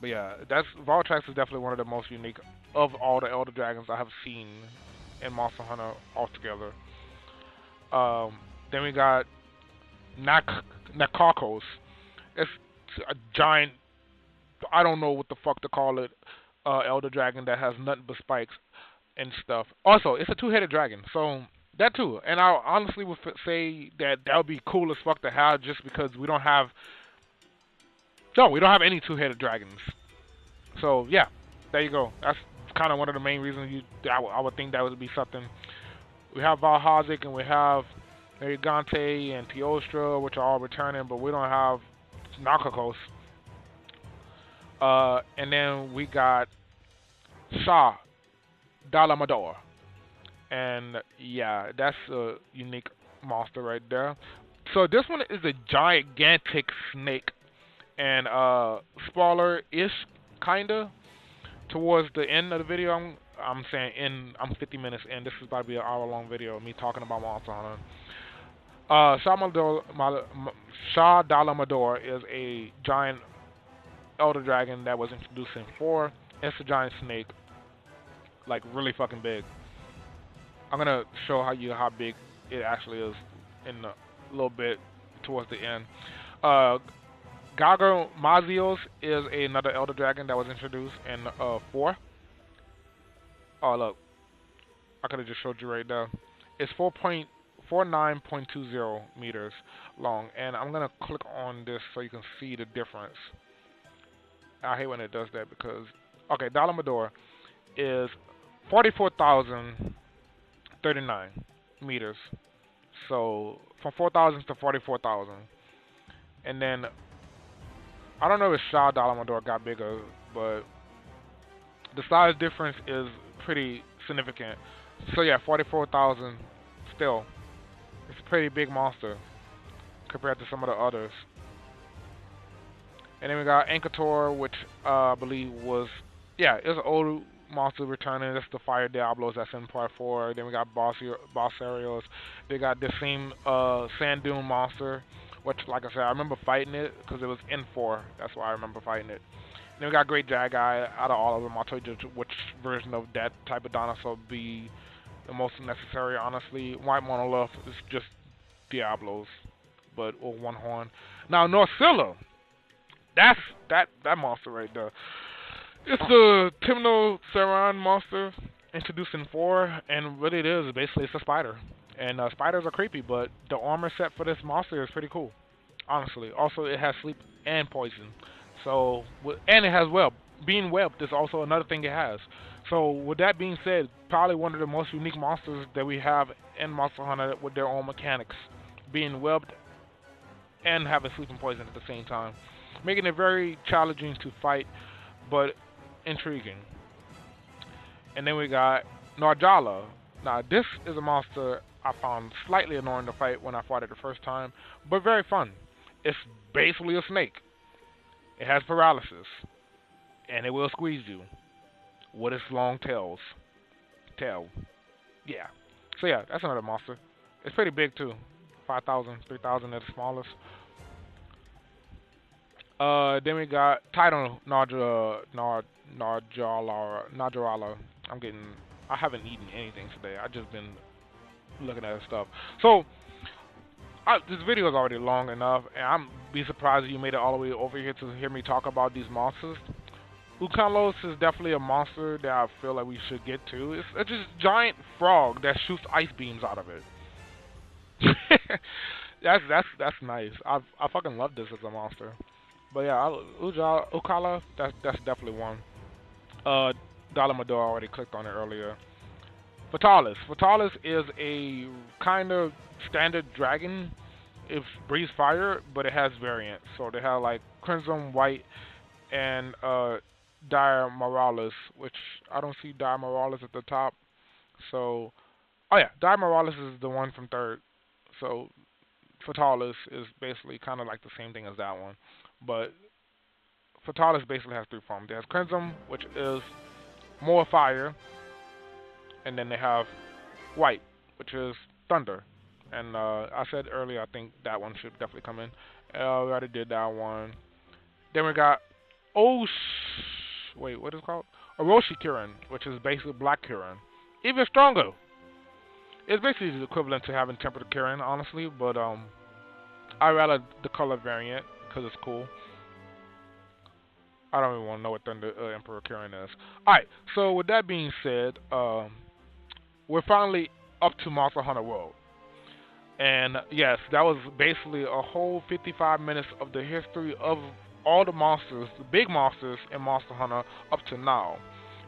But yeah, that's Voltrax is definitely one of the most unique of all the Elder Dragons I have seen in Monster Hunter altogether. Then we got Nakakos. It's a giant, I don't know what the fuck to call it, Elder Dragon that has nothing but spikes and stuff. Also, it's a two-headed dragon, so that too. And I honestly would say that that would be cool as fuck to have, just because we don't have any two-headed dragons. So yeah, there you go. That's kind of one of the main reasons I would think that would be something. We have Valhazic and we have Gigante and Teostra, which are all returning, but we don't have Nakakos. And then we got Shah Dalamador. And yeah, that's a unique monster right there. So this one is a gigantic snake, and spoiler-ish, kinda. Towards the end of the video, I'm 50 minutes in. This is about to be an hour-long video of me talking about Monster Hunter. Shah Dalamador is a giant elder dragon that was introduced in 4. It's a giant snake, like really fucking big. I'm gonna show how big it actually is in a little bit towards the end. Gargomazios is another elder dragon that was introduced in 4. Oh look, I could have just showed you right there. It's 49.20 meters long, and I'm gonna click on this so you can see the difference. I hate when it does that because Dalamador is 44,039 meters. So from 4,000 to 44,000, and then I don't know if Shah Dalamador got bigger, but the size difference is pretty significant. So yeah, 44,000 still. It's a pretty big monster compared to some of the others. And then we got Ankator, which I believe it's an old monster returning. That's the Fire Diablos that's in part 4. Then we got Bossarios. They got the same Sand Dune monster, which, like I said, I remember fighting it because it was in 4. That's why I remember fighting it. Then we got Great Jagai. Out of all of them, I'll tell you which version of that type of dinosaur would be the most necessary, honestly. White Monolith is just Diablos, but with one horn. Now, Norcilla. That's that monster right there. It's the Temnoceran monster introduced in 4, and what it is basically it's a spider. And spiders are creepy, but the armor set for this monster is pretty cool, honestly. Also, it has sleep and poison. So, and it has web. Being webbed is also another thing it has. So, with that being said, probably one of the most unique monsters that we have in Monster Hunter with their own mechanics, being webbed and having sleep and poison at the same time, making it very challenging to fight, but intriguing. And then we got Narjala. Now, this is a monster I found slightly annoying to fight when I fought it the first time, but very fun. It's basically a snake. It has paralysis, and it will squeeze you with its long tail. Yeah. So yeah, that's another monster. It's pretty big too. 5,000, 3,000 at the smallest. Then we got Tidal Najarala. I haven't eaten anything today. I've just been looking at stuff. So, this video is already long enough, and I'm be surprised if you made it all the way over here to hear me talk about these monsters. Ukalos is definitely a monster that I feel like we should get to. It's just a giant frog that shoots ice beams out of it. that's nice. I fucking love this as a monster. But yeah, Ukala, that's definitely one. Dalamador already clicked on it earlier. Fatalis. Fatalis is a kind of standard dragon. It breathes fire, but it has variants. So they have like Crimson, White, and Dire Moralis, which I don't see Dire Moralis at the top. So, oh yeah, Dire Moralis is the one from 3rd. So Fatalis is basically kind of like the same thing as that one. But Fatalis basically has 3 forms. There's Crimson, which is more fire. And then they have White, which is thunder. And I said earlier, I think that one should definitely come in. We already did that one. Then we got wait, what is it called? Orochi Kirin, which is basically Black Kirin. Even stronger. It's basically the equivalent to having Tempered Kirin, honestly, but I rather the color variant because it's cool. I don't even want to know what Thunder Emperor Kirin is. Alright, so with that being said, we're finally up to Monster Hunter World. And yes, that was basically a whole 55 minutes of the history of all the monsters, the big monsters in Monster Hunter up to now.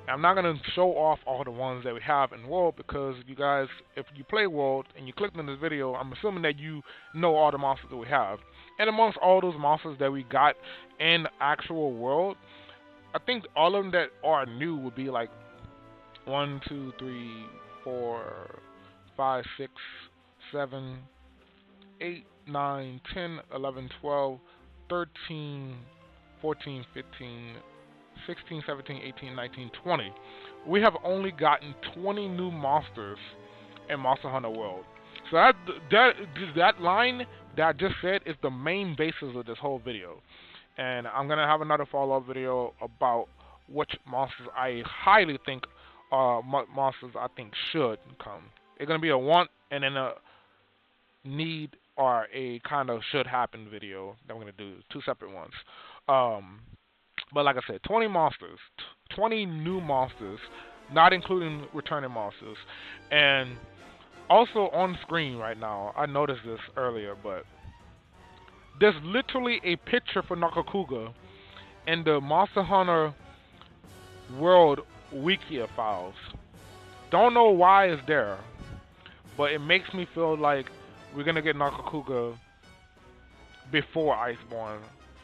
I'm not going to show off all the ones that we have in World because you guys, if you play World and you clicked on this video, I'm assuming that you know all the monsters that we have. And amongst all those monsters that we got in actual World, I think all of them that are new would be like 1, 2, 3, 4, 5, 6, 7, 8, 9, 10, 11, 12, 13, 14, 15, 16, 17, 18, 19, 20. We have only gotten 20 new monsters in Monster Hunter World. So that line that I just said is the main basis of this whole video. And I'm going to have another follow-up video about which monsters I highly think are monsters I think should come. It's going to be a want and then a need or a kind of should happen video that I'm going to do. 2 separate ones. But like I said, 20 monsters. 20 new monsters, not including returning monsters. And also on screen right now, I noticed this earlier, but there's literally a picture for Nakakuga in the Monster Hunter World wikia files. Don't know why it's there, but it makes me feel like we're gonna get Nakakuga before Iceborne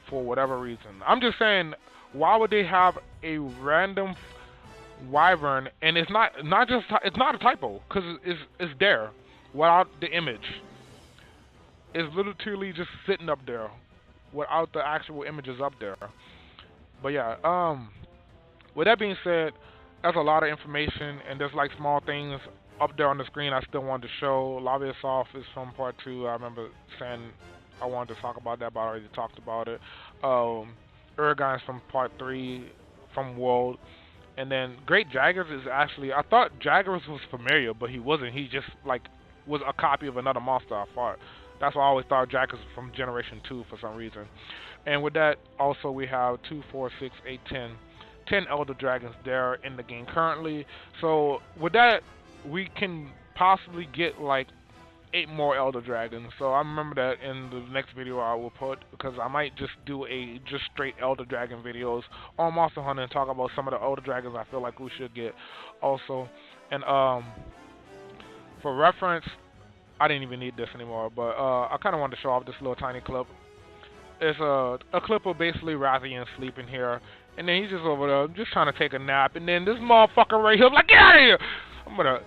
for whatever reason. I'm just saying, why would they have a random wyvern and it's not a typo because it's there without the image. It's literally just sitting up there without the actual images up there. But yeah, with that being said, that's a lot of information and there's like small things up there on the screen I still wanted to show. Laviasoft is from part 2. I remember saying I wanted to talk about that, but I already talked about it. Urgon's from part 3 from World. And then Great Jaggers is actually, I thought Jaggers was familiar, but he wasn't. He just like was a copy of another monster I fought. That's why I always thought Jaggers was from Generation 2 for some reason. And with that, also we have 2, 4, 6, 8, 10. 10 Elder Dragons there in the game currently. So with that, we can possibly get like 8 more Elder Dragons. So I remember that in the next video I will put, because I might just do a just straight Elder Dragon videos on Monster Hunter and talk about some of the Elder Dragons I feel like we should get also. And for reference, I didn't even need this anymore, but I kind of wanted to show off this little tiny clip. It's a clip of basically Rathian sleeping here, and then he's just over there just trying to take a nap, and then this motherfucker right here, I'm like, get out of here! I'm gonna,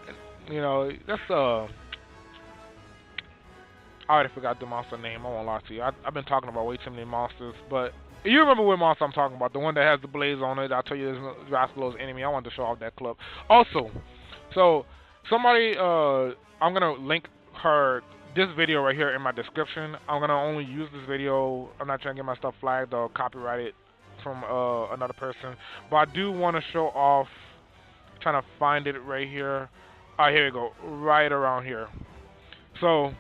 you know, that's I already forgot the monster name, I won't lie to you. I've been talking about way too many monsters, but you remember what monster I'm talking about, the one that has the blaze on it. I'll tell you this is Rascal's enemy. I wanted to show off that clip. Also, so somebody, I'm going to link this video right here in my description. I'm going to only use this video. I'm not trying to get my stuff flagged or copyrighted from another person, but I do want to show off, trying to find it right here. Alright, here we go, right around here. So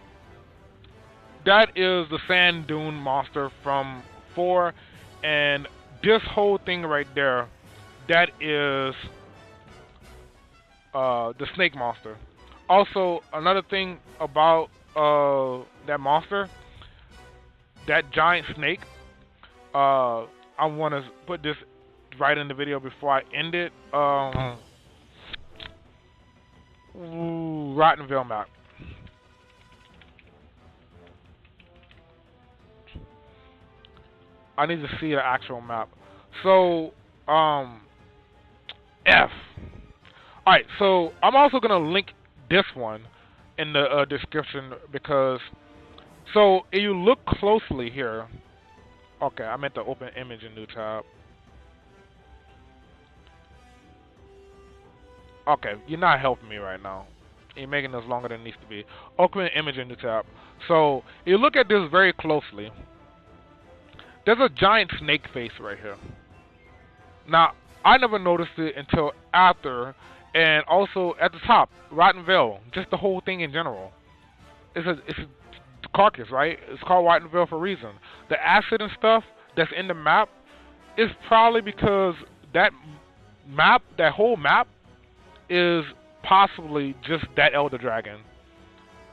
that is the sand dune monster from 4, and this whole thing right there, that is the snake monster. Also, another thing about that monster, that giant snake, I want to put this right in the video before I end it. Rottenville map. I need to see the actual map. So, F. Alright, so I'm also going to link this one in the description because, so if you look closely here, okay, I meant to open image in new tab. Okay, you're not helping me right now. You're making this longer than it needs to be. Open image in new tab. So, if you look at this very closely, there's a giant snake face right here. Now, I never noticed it until after, and also at the top, Rotten Veil, just the whole thing in general. It's a carcass, right? It's called Rotten Veil for a reason. The acid and stuff that's in the map is probably because that that whole map, is possibly just that Elder Dragon.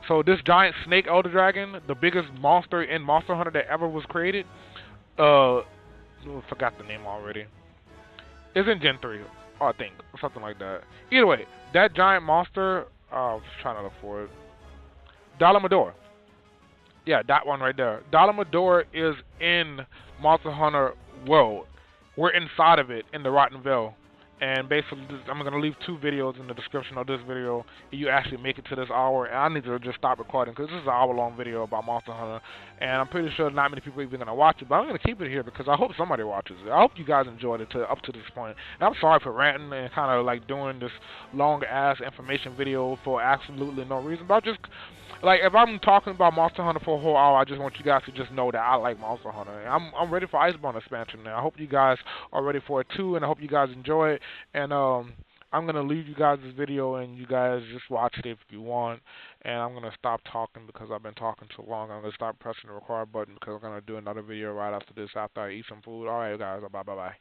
So this giant snake Elder Dragon, the biggest monster in Monster Hunter that ever was created, forgot the name already. It's in Gen 3, I think, something like that. Either way, that giant monster, I was trying to look for it. Dalamador. Yeah, that one right there. Dalamador is in Monster Hunter World. We're inside of it in the Rotten Veil. And basically, I'm going to leave 2 videos in the description of this video. If you actually make it to this hour, and I need to just stop recording because this is an hour-long video about Monster Hunter, and I'm pretty sure not many people are even going to watch it, but I'm going to keep it here because I hope somebody watches it. I hope you guys enjoyed it up to this point. And I'm sorry for ranting and kind of like doing this long-ass information video for absolutely no reason, but I just, like, if I'm talking about Monster Hunter for a whole hour, I just want you guys to just know that I like Monster Hunter. And I'm ready for Iceborne expansion now. I hope you guys are ready for it too, and I hope you guys enjoy it. And I'm gonna leave you guys this video, and you guys just watch it if you want. And I'm gonna stop talking because I've been talking too long. I'm gonna stop pressing the record button because I'm gonna do another video right after this after I eat some food. All right, guys. Bye bye.